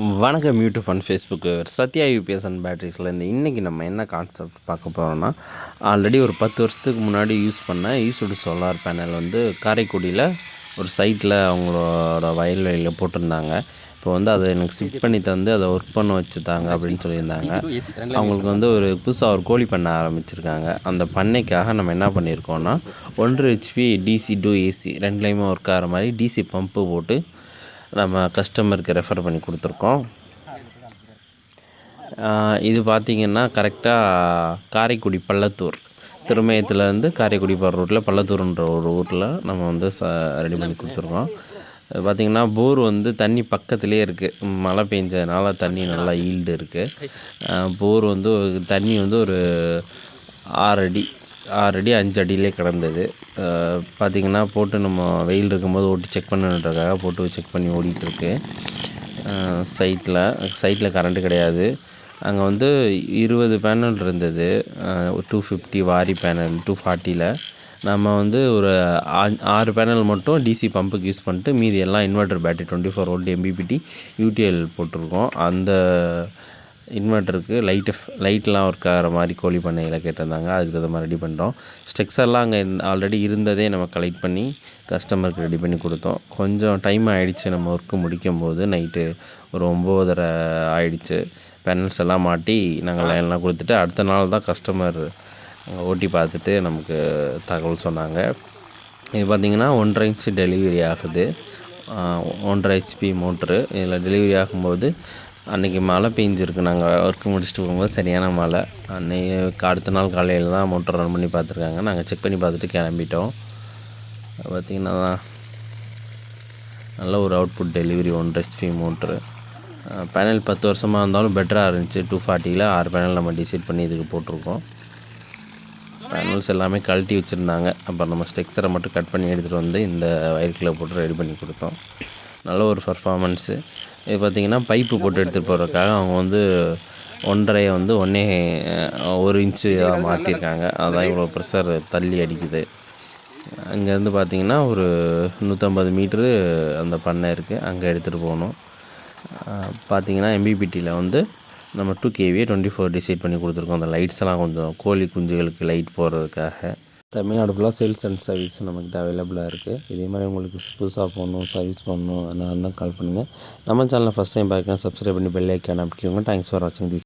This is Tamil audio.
வணக்கம் யூடியூப் அண்ட் ஃபேஸ்புக்கு சத்யா யூபிஎஸ் அண்ட் பேட்டரிஸ்லேருந்து இன்றைக்கி நம்ம என்ன கான்செப்ட் பார்க்க போகிறோன்னா, ஆல்ரெடி ஒரு 10 வருஷத்துக்கு முன்னாடி யூஸ் பண்ண ஈஸ்வுட் சோலார் பேனல் வந்து காரைக்குடியில் ஒரு சைட்டில் அவங்களோட வயல்வெளியில் போட்டிருந்தாங்க. இப்போ வந்து அதை எனக்கு ஷிஃப்ட் பண்ணி தந்து அதை ஒர்க் பண்ண வச்சுட்டாங்க அப்படின்னு சொல்லியிருந்தாங்க. அவங்களுக்கு வந்து ஒரு புதுசாக ஒரு கோழி பண்ணை ஆரம்பிச்சிருக்காங்க. அந்த பண்ணைக்காக நம்ம என்ன பண்ணியிருக்கோன்னா, 1 HP DC to AC ரெண்டுலேயுமே ஒர்க் ஆகிற மாதிரி டிசி பம்பு போட்டு நம்ம கஸ்டமருக்கு ரெஃபர் பண்ணி கொடுத்துருக்கோம். இது பார்த்திங்கன்னா கரெக்டாக காரைக்குடி பள்ளத்தூர், திருமயத்துலேருந்து காரைக்குடி போகிற ரூட்டில் பள்ளத்தூர்ன்ற ஒரு ஊரில் நம்ம வந்து ரெடி பண்ணி கொடுத்துருக்கோம். பார்த்திங்கன்னா போர் வந்து தண்ணி பக்கத்துலேயே இருக்குது. மழை பெஞ்சதுனால தண்ணி நல்லா ஈல்டு இருக்குது. போர் வந்து தண்ணி வந்து ஒரு 6 அடி 5 அடியிலே கிடந்தது. பார்த்திங்கன்னா போட்டு நம்ம வெயில் இருக்கும்போது ஓட்டி செக் பண்ணுன்றதுக்காக போட்டு செக் பண்ணி ஓடிட்டுருக்கு. சைட்டில் கரண்ட்டு கிடையாது. அங்கே வந்து 20 பேனல் இருந்தது. 250 வாரி பேனல் 240ல் நம்ம வந்து ஒரு 6 பேனல் மட்டும் டிசி பம்புக்கு யூஸ் பண்ணிட்டு மீதி எல்லாம் inverter battery 24 volt MPPT UTL போட்டிருக்கோம். அந்த இன்வெர்ட்டருக்கு லைட்லாம் ஒர்க் ஆகிற மாதிரி கோழி பண்ணையில் கேட்டிருந்தாங்க. அதுக்கு தகுந்த மாதிரி ரெடி பண்ணுறோம். ஸ்ட்ரக்சர்லாம் அங்கே ஆல்ரெடி இருந்ததே நம்ம கலெக்ட் பண்ணி கஸ்டமருக்கு ரெடி பண்ணி கொடுத்தோம். கொஞ்சம் டைம் ஆகிடுச்சு. நம்ம ஒர்க்கு முடிக்கும் போது நைட்டு ஒரு 9:30 ஆகிடுச்சு. பேனல்ஸ் எல்லாம் மாட்டி நாங்கள் லைன்லாம் கொடுத்துட்டு அடுத்த நாள் தான் கஸ்டமர் ஓட்டி பார்த்துட்டு நமக்கு தகவல் சொன்னாங்க. இது பார்த்திங்கன்னா 1.5 இன்ச் டெலிவரி ஆகுது. 1.5 HP மோட்ரு. இதில் டெலிவரி ஆகும்போது அன்றைக்கி மழை பெஞ்சிருக்கு. நாங்கள் ஒர்க்கு முடிச்சுட்டு போகும்போது சரியான மழை. அன்றைக்கி அடுத்த நாள் காலையில் தான் மோட்டர் ரன் பண்ணி பார்த்துருக்காங்க. நாங்கள் செக் பண்ணி பார்த்துட்டு கிளம்பிட்டோம். பார்த்திங்கன்னா நல்ல ஒரு output delivery 1.5 HP motor. Panel 10 வருஷமாக இருந்தாலும் பெட்டராக இருந்துச்சு. 240ல் 6 பேனல் நம்ம டிசைட் பண்ணி இதுக்கு போட்டிருக்கோம். பேனல்ஸ் எல்லாமே கழட்டி வச்சுருந்தாங்க. அப்புறம் நம்ம ஸ்ட்ரக்சரை மட்டும் கட் பண்ணி எடுத்துகிட்டு வந்து இந்த வயலுக்குள்ளே போட்டு ரெடி பண்ணி கொடுத்தோம். நல்ல ஒரு பர்ஃபார்மன்ஸு. இது பார்த்திங்கன்னா பைப்பு போட்டு எடுத்துகிட்டு போகிறதுக்காக அவங்க வந்து 1.5 வந்து 1 இன்ச்சு மாற்றிருக்காங்க. அதான் இவ்வளோ ப்ரெஷர் தள்ளி அடிக்குது. அங்கேருந்து பார்த்திங்கன்னா ஒரு 150 மீட்ரு அந்த பண்ணை இருக்குது. அங்கே எடுத்துகிட்டு போகணும். பார்த்திங்கன்னா MPPTயில் வந்து நம்ம 2 kV 24 டிசைட் பண்ணி கொடுத்துருக்கோம். அந்த லைட்ஸ் எல்லாம் கொஞ்சம் கோழி குஞ்சுகளுக்கு லைட் போடுறதுக்காக. தமிழ்நாடு ஃபுல்லாக சேல்ஸ் அண்ட் சர்வீஸ் நம்மக்கிட்ட அவைலபிளாக இருக்குது. இதே மாதிரி உங்களுக்கு புதுசாக போகணும், சர்வீஸ் பண்ணணும், நான் தான் கால் பண்ணுங்கள். நம்ம சேனலை ஃபஸ்ட் டைம் பார்க்க சப்ஸ்கிரைப் பண்ணி பெல் ஐக்கான் அமைக்கிங்க. தேங்க்ஸ் ஃபார் வாட்சிங் திஸ்.